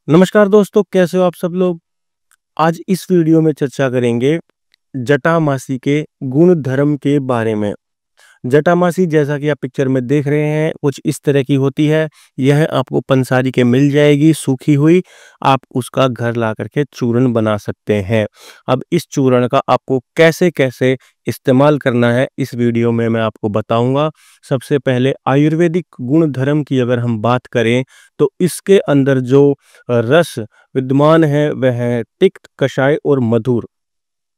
नमस्कार दोस्तों, कैसे हो आप सब लोग। आज इस वीडियो में चर्चा करेंगे जटामासी के गुण धर्म के बारे में। जटामासी जैसा कि आप पिक्चर में देख रहे हैं कुछ इस तरह की होती है। यह आपको पंसारी के मिल जाएगी सूखी हुई। आप उसका घर ला करके चूर्ण बना सकते हैं। अब इस चूर्ण का आपको कैसे कैसे इस्तेमाल करना है इस वीडियो में मैं आपको बताऊंगा। सबसे पहले आयुर्वेदिक गुण धर्म की अगर हम बात करें तो इसके अंदर जो रस विद्यमान है वह है तिक्त, कषाय और मधुर।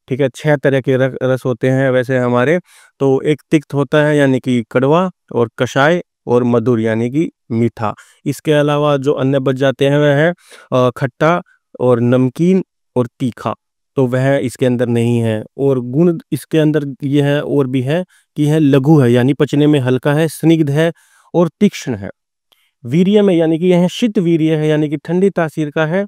ठीक है, 6 तरह के रस होते हैं वैसे हमारे। तो एक तिक्त होता है यानी कि कड़वा, और कषाय और मधुर यानी कि मीठा। इसके अलावा जो अन्य बच जाते हैं वह है खट्टा और नमकीन और तीखा। तो वह इसके अंदर नहीं है। और गुण इसके अंदर ये है और भी है कि यह लघु है यानी पचने में हल्का है, स्निग्ध है और तीक्ष्ण है। वीर्य में यानी कि यह शीत वीर्य है यानी कि ठंडी तासीर का है।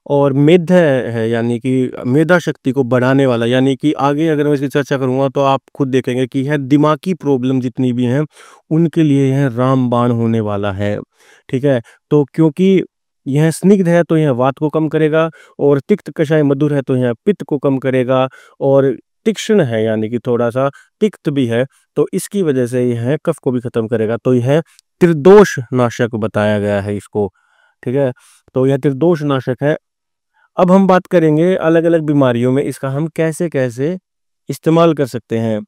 और मेध है यानी कि मेधा शक्ति को बढ़ाने वाला, यानी कि आगे अगर मैं इसकी चर्चा करूंगा तो आप खुद देखेंगे कि यह दिमागी प्रॉब्लम जितनी भी हैं उनके लिए यह रामबाण होने वाला है। ठीक है, तो क्योंकि यह स्निग्ध है तो यह वात को कम करेगा, और तिक्त कषाय मधुर है तो यह पित्त को कम करेगा, और तीक्ष्ण है यानी कि थोड़ा सा तिक्त भी है तो इसकी वजह से यह कफ को भी खत्म करेगा। तो यह त्रिदोष नाशक बताया गया है इसको। ठीक है, तो यह त्रिदोष नाशक है। अब हम बात करेंगे अलग अलग बीमारियों में इसका हम कैसे कैसे इस्तेमाल कर सकते हैं।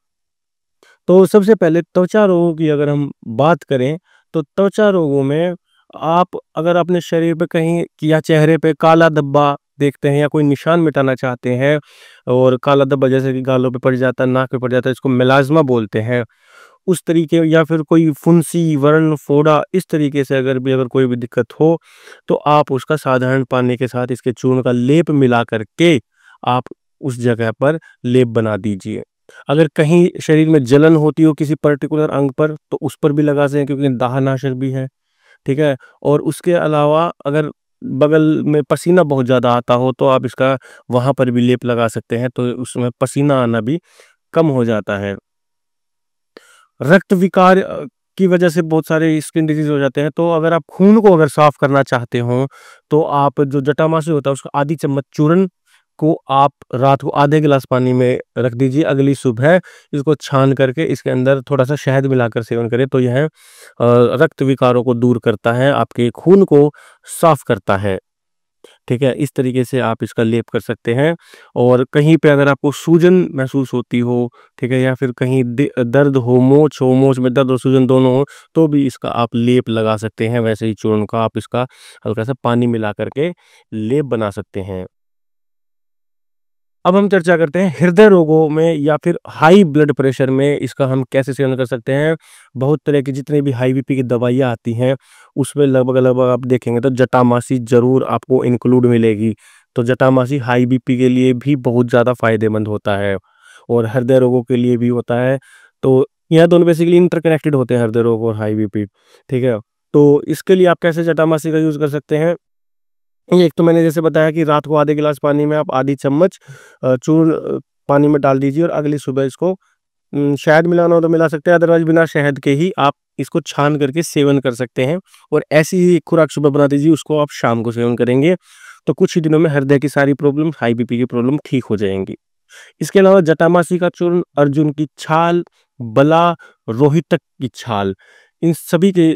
तो सबसे पहले त्वचा रोगों की अगर हम बात करें तो त्वचा रोगों में आप अगर अपने शरीर पे कहीं या चेहरे पे काला धब्बा देखते हैं या कोई निशान मिटाना चाहते हैं, और काला धब्बा जैसे कि गालों पे पड़ जाता है, नाक पे पड़ जाता है, इसको मेलाज्मा बोलते हैं, उस तरीके, या फिर कोई फुंसी वर्ण फोड़ा, इस तरीके से अगर कोई भी दिक्कत हो तो आप उसका साधारण पानी के साथ इसके चूर्ण का लेप मिला करके आप उस जगह पर लेप बना दीजिए। अगर कहीं शरीर में जलन होती हो किसी पर्टिकुलर अंग पर तो उस पर भी लगा सकते हैं क्योंकि दाहनाशक भी है। ठीक है, और उसके अलावा अगर बगल में पसीना बहुत ज़्यादा आता हो तो आप इसका वहाँ पर भी लेप लगा सकते हैं, तो उसमें पसीना आना भी कम हो जाता है। रक्त विकार की वजह से बहुत सारे स्किन डिजीज हो जाते हैं, तो अगर आप खून को अगर साफ करना चाहते हो तो आप जो जटामासी होता है उसका आधी चम्मच चूर्ण को आप रात को आधे गिलास पानी में रख दीजिए, अगली सुबह इसको छान करके इसके अंदर थोड़ा सा शहद मिलाकर सेवन करें तो यह रक्त विकारों को दूर करता है, आपके खून को साफ करता है। ठीक है, इस तरीके से आप इसका लेप कर सकते हैं। और कहीं पे अगर आपको सूजन महसूस होती हो, ठीक है, या फिर कहीं दर्द हो, मोच में दर्द और सूजन दोनों हो, तो भी इसका आप लेप लगा सकते हैं। वैसे ही चूर्ण का आप इसका हल्का सा पानी मिला करके लेप बना सकते हैं। अब हम चर्चा करते हैं हृदय रोगों में या फिर हाई ब्लड प्रेशर में इसका हम कैसे सेवन कर सकते हैं। बहुत तरह की जितनी भी हाई बीपी की दवाइयाँ आती हैं उसमें लगभग लगभग आप देखेंगे तो जटामासी जरूर आपको इंक्लूड मिलेगी। तो जटामासी हाई बीपी के लिए भी बहुत ज़्यादा फायदेमंद होता है और हृदय रोगों के लिए भी होता है। तो यह दोनों बेसिकली इंटरकनेक्टेड होते हैं, हृदय रोग और हाई बीपी। ठीक है, तो इसके लिए आप कैसे जटामासी का यूज़ कर सकते हैं। एक तो मैंने जैसे बताया कि रात को आधे गिलास पानी में आप आधी चम्मच चूर्ण पानी में डाल दीजिए और अगली सुबह इसको शहद मिलाना हो तो मिला सकते हैं, अदरवाइज बिना शहद के ही आप इसको छान करके सेवन कर सकते हैं। और ऐसी ही एक खुराक सुबह बना दीजिए, उसको आप शाम को सेवन करेंगे तो कुछ ही दिनों में हृदय की सारी प्रॉब्लम, हाई बीपी की प्रॉब्लम ठीक हो जाएंगी। इसके अलावा जटामासी का चूर्ण, अर्जुन की छाल, बला, रोहितक की छाल, इन सभी के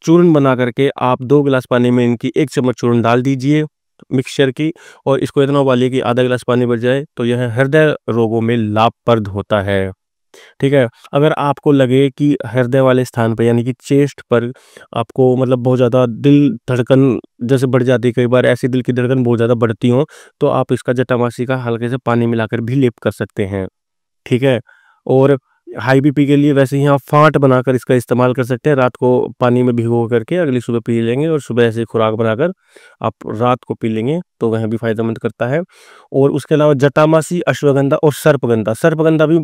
चूर्ण बना करके आप 2 गिलास पानी में इनकी 1 चम्मच चूर्ण डाल दीजिए मिक्सचर की, और इसको इतना उबालिए कि आधा गिलास पानी बच जाए। तो यह हृदय रोगों में लाभप्रद होता है। ठीक है, अगर आपको लगे कि हृदय वाले स्थान पर यानी कि चेस्ट पर आपको मतलब बहुत ज़्यादा दिल धड़कन जैसे बढ़ जाती है, कई बार ऐसी दिल की धड़कन बहुत ज़्यादा बढ़ती हो तो आप इसका जटामासी का हल्के से पानी मिलाकर भी लेप कर सकते हैं। ठीक है, और हाई बीपी के लिए वैसे ही आप फाँट बनाकर इसका इस्तेमाल कर सकते हैं। रात को पानी में भिगो करके अगली सुबह पी लेंगे और सुबह ऐसे खुराक बनाकर आप रात को पी लेंगे तो वह भी फ़ायदेमंद करता है। और उसके अलावा जटामासी, अश्वगंधा और सर्पगंधा, सर्पगंधा भी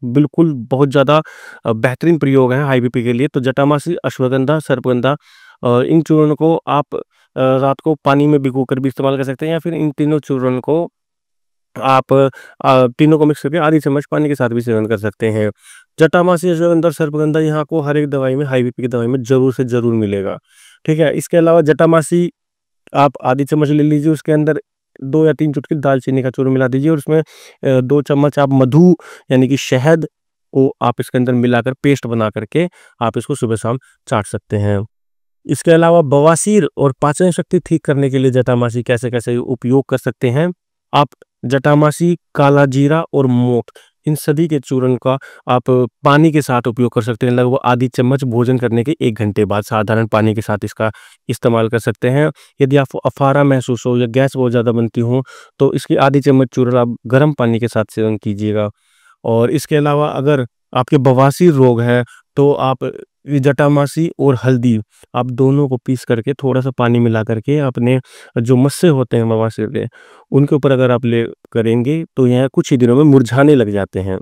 बिल्कुल बहुत ज़्यादा बेहतरीन प्रयोग है हाई बीपी के लिए। तो जटामासी, अश्वगंधा, सर्पगंधा इन चूर्ण को आप रात को पानी में भिगोकर भी इस्तेमाल कर सकते हैं, या फिर इन तीनों चूर्ण को आप तीनों को मिक्स करके आधी चम्मच पानी के साथ भी सेवन कर सकते हैं। जटामासी, अश्वगंधा और सर्पगंधा यहाँ को हर एक दवाई में, हाई बीपी की दवाई में ज़रूर से ज़रूर मिलेगा। ठीक है, इसके अलावा जटामासी आप आधी चम्मच ले लीजिए, उसके अंदर 2 या 3 चुटकी दालचीनी का चूर्ण मिला दीजिए और उसमें 2 चम्मच आप मधु यानी कि शहद को आप इसके अंदर मिलाकर पेस्ट बना करके आप इसको सुबह-शाम चाट सकते हैं। इसके अलावा बवासीर और पाचन शक्ति ठीक करने के लिए जटामासी कैसे-कैसे उपयोग कर सकते हैं? आप जटामासी, काला जीरा और मोठ इन सभी के चूर्ण का आप पानी के साथ उपयोग कर सकते हैं। लगभग आधी चम्मच भोजन करने के 1 घंटे बाद साधारण पानी के साथ इसका इस्तेमाल कर सकते हैं। यदि आपको अफारा महसूस हो या गैस बहुत ज़्यादा बनती हो, तो इसकी आधी चम्मच चूर्ण आप गर्म पानी के साथ सेवन कीजिएगा। और इसके अलावा अगर आपके बवासीर रोग है, तो आप ये जटामासी और हल्दी आप दोनों को पीस करके थोड़ा-सा पानी मिला करके अपने जो मस्से होते हैं बवासीर के, उनके ऊपर अगर आप करेंगे, तो यह कुछ ही दिनों में मुरझाने लग जाते हैं।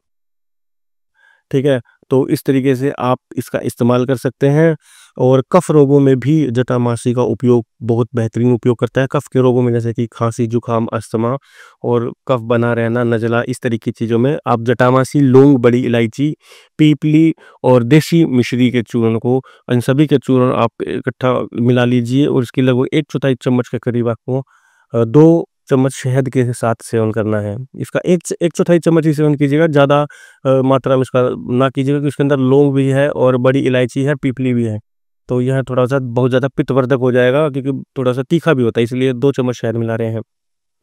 ठीक है? तो इस तरीके से आप इसका इस्तेमाल कर सकते हैं और कफ रोगों में भी जटामासी का उपयोग बहुत बेहतरीन उपयोग करता है। कफ के रोगों में जैसे कि खाँसी, जुकाम, अस्थमा और कफ बना रहना, नज़ला, इस तरह की चीज़ों में आप जटामासी, लौंग, बड़ी इलायची, पीपली और देशी मिश्री के चूर्ण को, इन सभी के चूर्ण आप इकट्ठा मिला लीजिए और इसकी लगभग 1/4 चम्मच के करीब आपको 2 चम्मच शहद के साथ सेवन करना है। इसका 1/4 चम्मच ही सेवन कीजिएगा, ज़्यादा मात्रा में इसका ना कीजिएगा, क्योंकि उसके अंदर लौंग भी है और बड़ी इलायची है, पीपली भी है। तो यह थोड़ा-सा बहुत ज़्यादा पित्तवर्धक हो जाएगा, क्योंकि थोड़ा-सा तीखा भी होता है, इसलिए 2 चम्मच शहद मिला रहे हैं,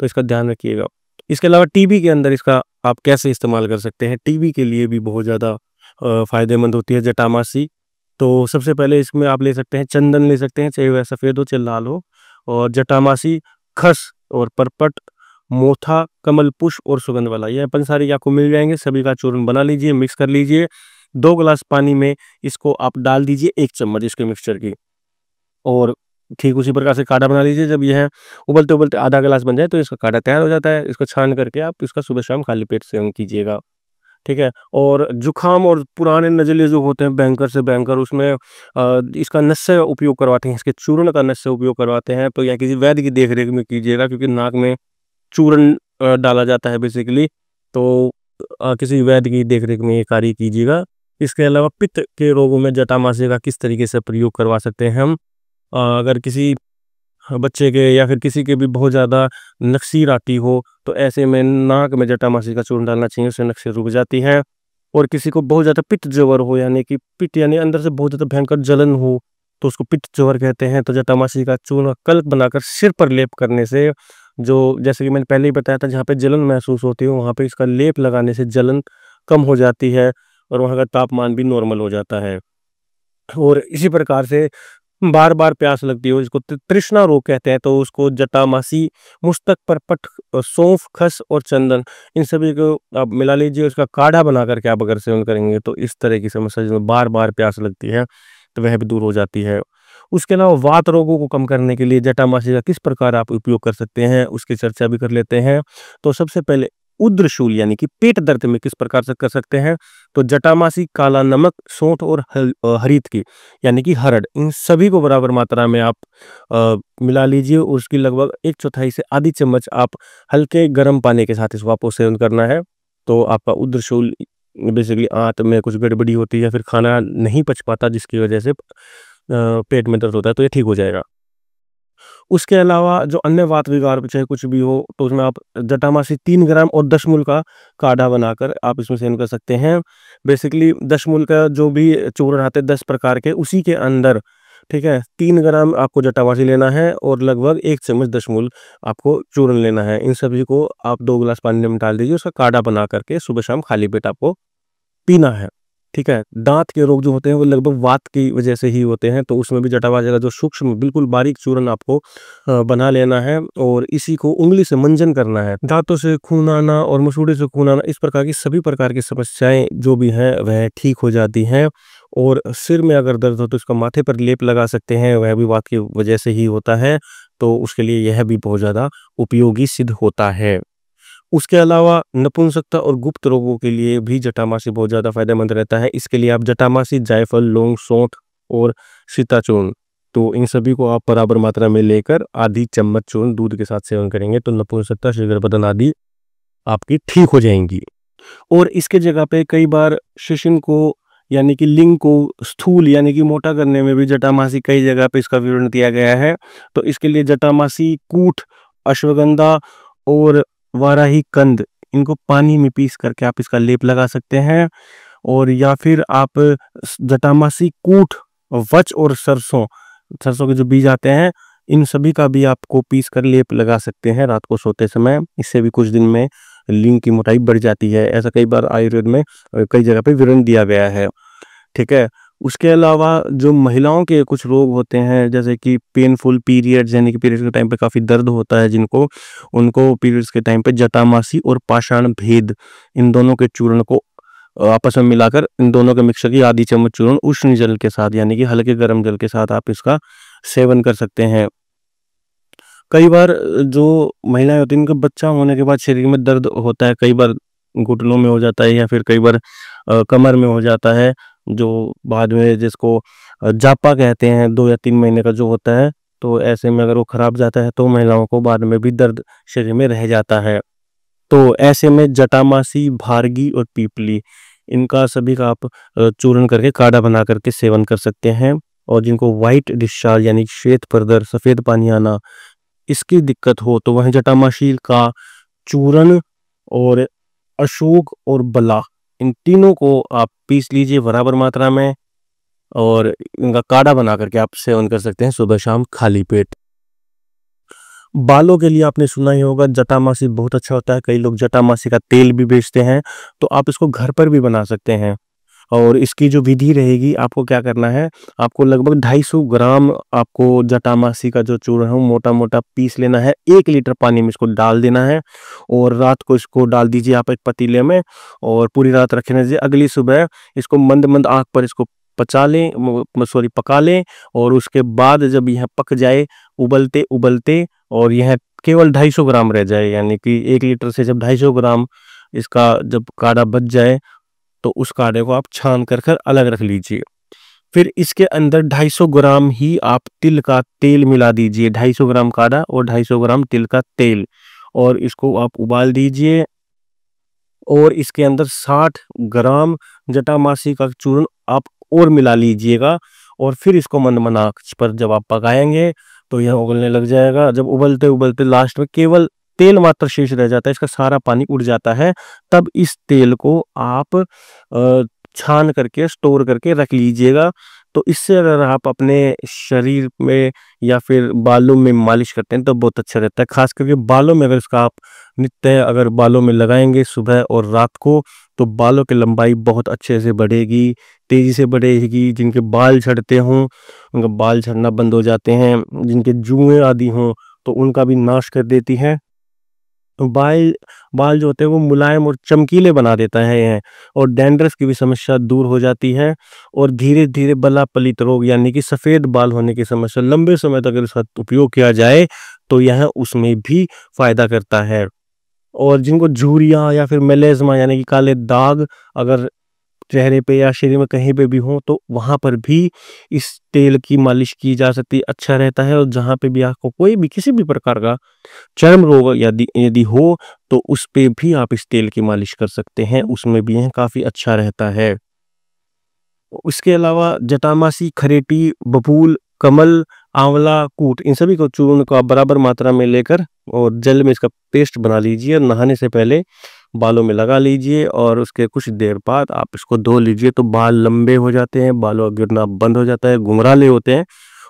तो इसका ध्यान रखिएगा। इसके अलावा टीबी के अंदर इसका आप कैसे इस्तेमाल कर सकते हैं? टीबी के लिए भी बहुत ज़्यादा फ़ायदेमंद होती है जटामासी। तो सबसे पहले इसमें आप ले सकते हैं, चंदन ले सकते हैं, चाहे वह सफ़ेद हो चाहे लाल हो, और जटामासी, खस और परपट, मोथा, कमल पुष्प और सुगंध वाला, ये पंसारी आपको मिल जाएँगे। सभी का चूर्ण बना लीजिए, मिक्स कर लीजिए। 2 गिलास पानी में इसको आप डाल दीजिए 1 चम्मच इसके मिक्सचर की, और ठीक उसी प्रकार से काढ़ा बना लीजिए। जब यह उबलते-उबलते आधा गिलास बन जाए, तो इसका काढ़ा तैयार हो जाता है। इसको छान करके आप इसका सुबह-शाम खाली पेट सेवन कीजिएगा। ठीक है? और जुखाम और पुराने नज़ले जो होते हैं भयंकर से भयंकर, उसमें इसका नस्य उपयोग करवाते हैं, इसके चूर्ण का नस्य उपयोग करवाते हैं, तो या किसी वैद्य की देख-रेख में कीजिएगा, क्योंकि नाक में चूर्ण डाला जाता है बेसिकली। तो किसी वैद्य की देख-रेख में ये कार्य कीजिएगा। इसके अलावा पित्त के रोगों में जटामासी का किस तरीके से प्रयोग करवा सकते हैं हम? अगर किसी बच्चे के या फिर किसी के भी बहुत ज़्यादा नक्सीर आती हो, तो ऐसे में नाक में जटामासी का चूर्ण डालना चाहिए, उससे नक्सीर रुक जाती है। और किसी को बहुत ज़्यादा पित्त ज्वर हो, यानी कि पित्त यानी अंदर से बहुत ज़्यादा भयंकर जलन हो, तो उसको पित्त ज्वर कहते हैं। तो जटामासी का चूर्ण कल्प बनाकर सिर पर लेप करने से, जो जैसे कि मैंने पहले ही बताया था, जहाँ पे जलन महसूस होती है, वहाँ पे इसका लेप लगाने से जलन कम हो जाती है और वहाँ का तापमान भी नॉर्मल हो जाता है। और इसी प्रकार से बार-बार प्यास लगती हो, इसको तृष्णा रोग कहते हैं, तो उसको जटामासी, मुस्तक, परपट, सौंफ, खस और चंदन, इन सभी को आप मिला लीजिए। उसका काढ़ा बना करके आप अगर सेवन करेंगे, तो इस तरह की समस्या जिसमें बार-बार प्यास लगती है, तो वह भी दूर हो जाती है। उसके अलावा वात रोगों को कम करने के लिए जटामासी का किस प्रकार आप उपयोग कर सकते हैं, उसकी चर्चा भी कर लेते हैं। तो सबसे पहले उद्रशूल यानी कि पेट दर्द में किस प्रकार से कर सकते हैं? तो जटामासी, काला नमक, सौंठ और हरीत की यानी कि हरड़, इन सभी को बराबर मात्रा में आप मिला लीजिए और उसकी लगभग 1/4 से आधी चम्मच आप हल्के गर्म पानी के साथ इसको आपको सेवन करना है। तो आपका उद्रशूल, बेसिकली आंत में कुछ गड़बड़ी होती है या फिर खाना नहीं पच पाता, जिसकी वजह से पेट में दर्द होता है, तो ये ठीक हो जाएगा। उसके अलावा जो अन्य वात विकार चाहे कुछ भी हो, तो उसमें आप जटामासी 3 ग्राम और दशमूल का काढ़ा बनाकर आप इसमें सेवन कर सकते हैं। बेसिकली दशमूल का जो भी चूर्ण आते हैं 10 प्रकार के, उसी के अंदर, ठीक है, 3 ग्राम आपको जटामासी लेना है और लगभग 1 चम्मच दशमूल आपको चूर्ण लेना है। इन सभी को आप 2 गिलास पानी में डाल दीजिए, उसका काढ़ा बना करके सुबह-शाम खाली पेट आपको पीना है। ठीक है? दाँत के रोग जो होते हैं वो लगभग वात की वजह से ही होते हैं, तो उसमें भी जटामासी का जो सूक्ष्म बिल्कुल बारीक चूर्ण आपको बना लेना है और इसी को उँगली से मंजन करना है। दाँतों से खून आना और मसूड़े से खून आना, इस प्रकार की सभी प्रकार की समस्याएँ जो भी हैं वह ठीक हो जाती हैं। और सिर में अगर दर्द हो तो इसका माथे पर लेप लगा सकते हैं, वह भी वात की वजह से ही होता है, तो उसके लिए यह भी बहुत ज़्यादा उपयोगी सिद्ध होता है। उसके अलावा नपुंसकता और गुप्त रोगों के लिए भी जटामासी बहुत ज़्यादा फायदेमंद रहता है। इसके लिए आप जटामासी, जायफल, लौंग, सौंठ और सीताचूर्ण, तो इन सभी को आप बराबर मात्रा में लेकर आधी चम्मच चूर्ण दूध के साथ सेवन करेंगे, तो नपुंसकता, शीघ्र पतन आदि आपकी ठीक हो जाएंगी। और इसके जगह पे कई बार शिशिन को यानी कि लिंग को स्थूल यानी कि मोटा करने में भी जटामासी कई जगह पे इसका विवरण दिया गया है। तो इसके लिए जटामासी कूट, अश्वगंधा और वाराही कंद, इनको पानी में पीस करके आप इसका लेप लगा सकते हैं। और या फिर आप जटामासी कूट, वच और सरसों, सरसों के जो बीज आते हैं, इन सभी का भी आपको पीस कर लेप लगा सकते हैं रात को सोते समय। इससे भी कुछ दिन में लिंग की मोटाई बढ़ जाती है। ऐसा कई बार आयुर्वेद में कई जगह पे विवरण दिया गया है। ठीक है। उसके अलावा जो महिलाओं के कुछ रोग होते हैं, जैसे कि पेनफुल पीरियड्स, यानी कि पीरियड्स के टाइम पे काफ़ी दर्द होता है जिनको, उनको पीरियड्स के टाइम पे जटामासी और पाषाण भेद, इन दोनों के चूर्ण को आपस में मिलाकर, इन दोनों के मिक्सर की आधी चम्मच चूर्ण उष्ण जल के साथ, यानी कि हल्के गर्म जल के साथ आप इसका सेवन कर सकते हैं। कई बार जो महिलाएं होती हैं, उनका बच्चा होने के बाद शरीर में दर्द होता है, कई बार घुटनों में हो जाता है या फिर कई बार कमर में हो जाता है, जो बाद में जिसको जापा कहते हैं, 2 या 3 महीने का जो होता है। तो ऐसे में अगर वो खराब जाता है तो महिलाओं को बाद में भी दर्द शरीर में रह जाता है। तो ऐसे में जटामासी, भारगी और पीपली, इनका सभी का आप चूर्ण करके काढ़ा बना करके सेवन कर सकते हैं। और जिनको व्हाइट डिस्चार्ज यानी श्वेत प्रदर, सफेद पानी आना, इसकी दिक्कत हो तो वह जटामासी का चूर्ण और अशोक और बला, इन तीनों को आप पीस लीजिए बराबर मात्रा में और इनका काढ़ा बना करके आप सेवन कर सकते हैं सुबह शाम खाली पेट। बालों के लिए आपने सुना ही होगा, जटामासी बहुत अच्छा होता है। कई लोग जटामासी का तेल भी बेचते हैं, तो आप इसको घर पर भी बना सकते हैं। और इसकी जो विधि रहेगी, आपको क्या करना है, आपको लगभग 250 ग्राम आपको जटामासी का जो चूर्ण है वो मोटा मोटा पीस लेना है। 1 लीटर पानी में इसको डाल देना है और रात को इसको डाल दीजिए आप एक पतीले में और पूरी रात रखने दीजिए। अगली सुबह इसको मंद मंद आंच पर इसको पका लें। और उसके बाद जब यह पक जाए उबलते उबलते और यह केवल 250 ग्राम रह जाए, यानी कि 1 लीटर से जब 250 ग्राम इसका जब काढ़ा बच जाए, तो उस काढ़े को आप छान कर अलग रख लीजिए। फिर इसके अंदर 250 ग्राम ही आप तिल का तेल मिला दीजिए। 250 ग्राम काढ़ा और 250 ग्राम तिल का तेल, और इसको आप उबाल दीजिए। और इसके अंदर 60 ग्राम जटामासी का चूर्ण आप और मिला लीजिएगा। और फिर इसको मंद आंच पर जब आप पकाएंगे तो यह उबलने लग जाएगा। जब उबलते उबलते लास्ट में केवल तेल मात्र शेष रह जाता है, इसका सारा पानी उड़ जाता है, तब इस तेल को आप छान करके स्टोर करके रख लीजिएगा। तो इससे अगर आप अपने शरीर में या फिर बालों में मालिश करते हैं तो बहुत अच्छा रहता है। खास करके बालों में अगर इसका आप नित्य अगर बालों में लगाएंगे सुबह और रात को, तो बालों की लंबाई बहुत अच्छे से बढ़ेगी, तेजी से बढ़ेगी। जिनके बाल झड़ते हों उनका बाल झड़ना बंद हो जाते हैं, जिनके जुएं आदि हों तो उनका भी नाश कर देती है। बाल बाल जो होते हैं वो मुलायम और चमकीले बना देता है यह, और डैंड्रफ की भी समस्या दूर हो जाती है। और धीरे धीरे बला पलित रोग यानी कि सफ़ेद बाल होने की समस्या लंबे समय तक अगर इसका उपयोग किया जाए तो यह उसमें भी फायदा करता है। और जिनको झुर्रियाँ या फिर मेलेज़मा यानी कि काले दाग अगर चेहरे पे या शरीर में कहीं पे भी हो तो वहाँ पर भी इस तेल की मालिश की जा सकती है, अच्छा रहता है। और जहाँ पे भी आपको कोई भी किसी भी प्रकार का चर्म रोग यदि यदि हो तो उस पे भी आप इस तेल की मालिश कर सकते हैं, उसमें भी यह काफ़ी अच्छा रहता है। उसके अलावा जटामासी, खरेटी, बबूल, कमल, आंवला, कूट, इन सभी को चूर्ण को आप बराबर मात्रा में लेकर और जल में इसका पेस्ट बना लीजिए और नहाने से पहले बालों में लगा लीजिए। और उसके कुछ देर बाद आप इसको धो लीजिए तो बाल लंबे हो जाते हैं, बालों का गिरना बंद हो जाता है, घुंघराले होते हैं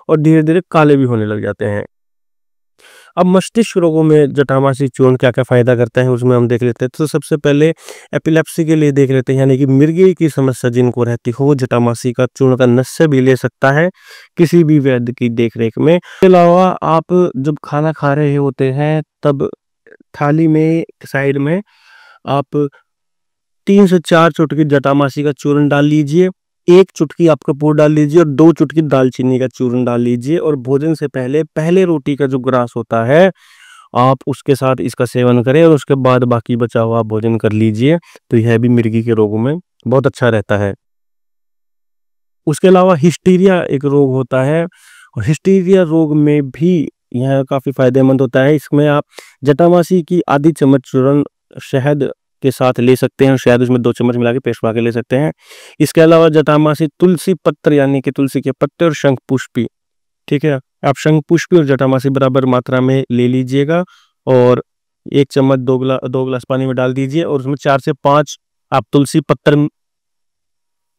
और धीरे धीरे काले भी होने लग जाते हैं। अब मस्तिष्क रोगों में जटामासी चूर्ण क्या क्या फायदा करता है उसमें हम देख लेते हैं। तो सबसे पहले एपिलेप्सी के लिए देख लेते हैं, यानी कि मिर्गी की समस्या जिनको रहती हो, जटामासी का चूर्ण का नस्य भी ले सकता है किसी भी वैद्य की देखरेख में। इसके अलावा आप जब खाना खा रहे होते हैं तब थाली में साइड में आप 3 से 4 चुटकी जटामासी का चूर्ण डाल लीजिए, 1 चुटकी आप कपूर डाल लीजिए और 2 चुटकी दालचीनी का चूर्ण डाल लीजिए। और भोजन से पहले पहले रोटी का जो ग्रास होता है आप उसके साथ इसका सेवन करें और उसके बाद बाकी बचा हुआ भोजन कर लीजिए। तो यह भी मिर्गी के रोगों में बहुत अच्छा रहता है। उसके अलावा हिस्टीरिया एक रोग होता है और हिस्टीरिया रोग में भी यह काफ़ी फायदेमंद होता है। इसमें आप जटामासी की आधी चम्मच चूर्ण शहद के साथ ले सकते हैं, शायद उसमें 2 चम्मच मिला के पेस्ट बना के ले सकते हैं। इसके अलावा जटामासी तुलसी पत्र यानी कि तुलसी के पत्ते और शंख पुष्पी, ठीक है, आप शंख पुष्पी और जटामासी बराबर मात्रा में ले लीजिएगा और 1 चम्मच 2 गिलास पानी में डाल दीजिए और उसमें 4 से 5 आप तुलसी पत्र।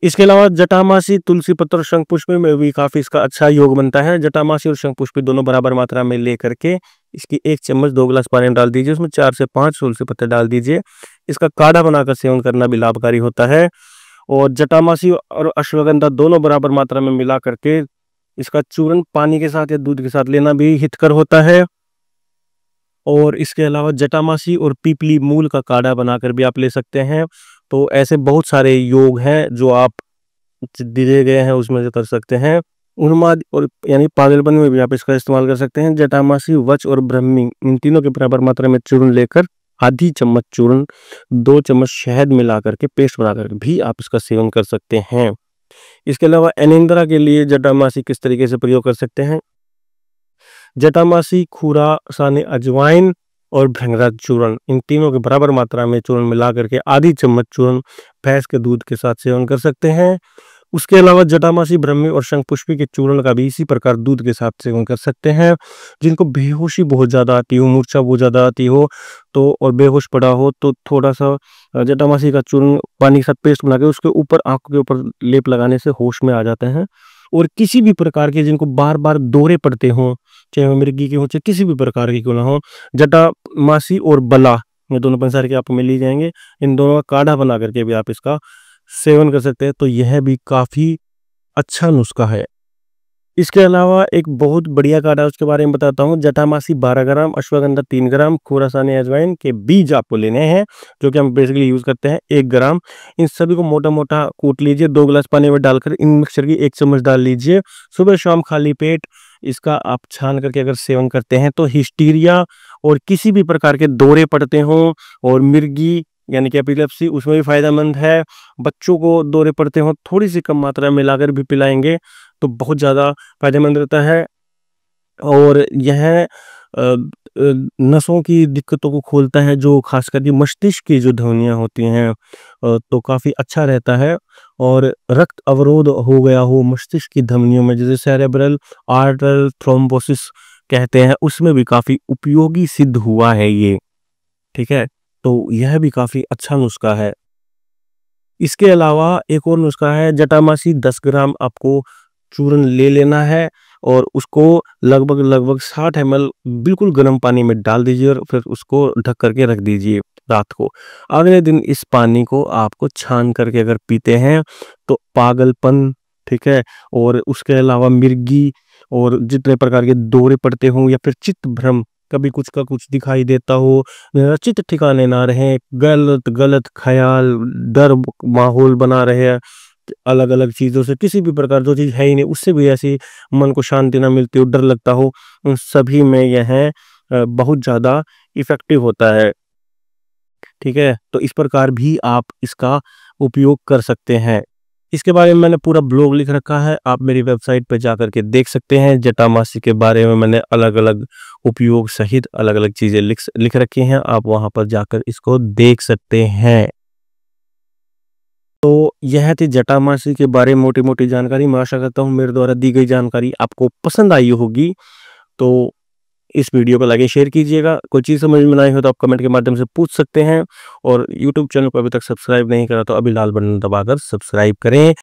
इसके अलावा जटामासी, तुलसी पत्र और शंख पुष्पी में भी काफ़ी इसका अच्छा योग बनता है। जटामासी और शंख पुष्पी दोनों बराबर मात्रा में ले करके इसकी 1 चम्मच 2 गिलास पानी में डाल दीजिए, उसमें 4 से 5 तुलसी पत्ते डाल दीजिए। इसका काढ़ा बनाकर सेवन करना भी लाभकारी होता है। और जटामासी और अश्वगंधा दोनों बराबर मात्रा में मिला करके इसका चूर्ण पानी के साथ या दूध के साथ लेना भी हितकर होता है। और इसके अलावा जटामासी और पीपली मूल का काढ़ा बनाकर भी आप ले सकते हैं। तो ऐसे बहुत सारे योग हैं जो आप दिए गए हैं उसमें से कर सकते हैं। उन्माद और यानी पागलपन में भी आप इसका इस्तेमाल कर सकते हैं। जटामासी, वच और ब्रह्मी इन तीनों के बराबर मात्रा में चूर्ण लेकर आधी चम्मच चूर्ण 2 चम्मच शहद मिला करके पेस्ट बनाकर भी आप इसका सेवन कर सकते हैं। इसके अलावा अनिंद्रा के लिए जटामासी किस तरीके से प्रयोग कर सकते हैं। जटामासी, खूरा साने, अजवाइन और भृंगराज चूर्ण इन तीनों के बराबर मात्रा में चूर्ण मिला करके आधी चम्मच चूर्ण भैंस के दूध के साथ सेवन कर सकते हैं। उसके अलावा जटामासी, ब्रह्मी और शंख पुष्पी के चूर्ण का भी इसी प्रकार दूध के साथ सेवन कर सकते हैं। जिनको बेहोशी बहुत ज़्यादा आती हो, मूर्छा बहुत ज़्यादा आती हो तो और बेहोश पड़ा हो तो थोड़ा सा जटामासी का चूर्ण पानी के साथ पेस्ट बना के उसके ऊपर, आंखों के ऊपर लेप लगाने से होश में आ जाते हैं। और किसी भी प्रकार के जिनको बार बार दौरे पड़ते हों, चाहे वो मिर्गी के हों चाहे किसी भी प्रकार की क्यों ना हो, जटामासी और बला ये दोनों पंसार के आपको मिल ही जाएंगे। इन दोनों का काढ़ा बना करके भी आप इसका सेवन कर सकते हैं। तो यह भी काफ़ी अच्छा नुस्खा है। इसके अलावा एक बहुत बढ़िया काढ़ा उसके बारे में बताता हूँ। जटामासी 12 ग्राम, अश्वगंधा 3 ग्राम, खोरासानी अजवाइन के बीज आपको लेने हैं जो कि हम बेसिकली यूज़ करते हैं 1 ग्राम। इन सभी को मोटा मोटा कूट लीजिए, 2 गिलास पानी में डालकर इन मिक्सचर की 1 चम्मच डाल लीजिए। सुबह शाम खाली पेट इसका आप छान करके अगर सेवन करते हैं तो हिस्टीरिया और किसी भी प्रकार के दौरे पड़ते हों और मिर्गी यानी कि एपिलेप्सी उसमें भी फायदेमंद है। बच्चों को दौरे पड़ते हों थोड़ी सी कम मात्रा में मिलाकर भी पिलाएंगे तो बहुत ज़्यादा फायदेमंद रहता है। और यह नसों की दिक्कतों को खोलता है, जो खासकर कि मस्तिष्क की जो ध्वनियाँ होती हैं तो काफ़ी अच्छा रहता है। और रक्त अवरोध हो गया हो मस्तिष्क की धमनियों में, जैसे सेरेब्रल आर्टरल थ्रोम्बोसिस कहते हैं, उसमें भी काफ़ी उपयोगी सिद्ध हुआ है ये, ठीक है। तो यह भी काफ़ी अच्छा नुस्खा है। इसके अलावा एक और नुस्खा है, जटामासी 10 ग्राम आपको चूर्ण ले लेना है और उसको लगभग 60 ml बिल्कुल गर्म पानी में डाल दीजिए और फिर उसको ढक करके रख दीजिए रात को। अगले दिन इस पानी को आपको छान करके अगर पीते हैं तो पागलपन, ठीक है, और उसके अलावा मिर्गी और जितने प्रकार के दौरे पड़ते हों या फिर चित्त भ्रम, कभी कुछ का कुछ दिखाई देता हो, चित्त ठिकाने ना रहे, गलत गलत ख्याल, डर माहौल बना रहे अलग अलग चीज़ों से, किसी भी प्रकार जो चीज़ है ही नहीं उससे भी ऐसी मन को शांति ना मिलती हो, डर लगता हो, उन सभी में यह बहुत ज़्यादा इफ़ेक्टिव होता है, ठीक है। तो इस प्रकार भी आप इसका उपयोग कर सकते हैं। इसके बारे में मैंने पूरा ब्लॉग लिख रखा है, आप मेरी वेबसाइट पर जाकर के देख सकते हैं। जटामासी के बारे में मैंने अलग अलग उपयोग सहित अलग अलग चीज़ें लिख रखी हैं, आप वहाँ पर जाकर इसको देख सकते हैं। तो यह थी जटामासी के बारे में मोटी मोटी जानकारी। मैं आशा करता हूँ मेरे द्वारा दी गई जानकारी आपको पसंद आई होगी। तो इस वीडियो को लाइक शेयर कीजिएगा। कोई चीज़ समझ में नहीं हो तो आप कमेंट के माध्यम से पूछ सकते हैं। और यूट्यूब चैनल को अभी तक सब्सक्राइब नहीं करा तो अभी लाल बटन दबाकर सब्सक्राइब करें।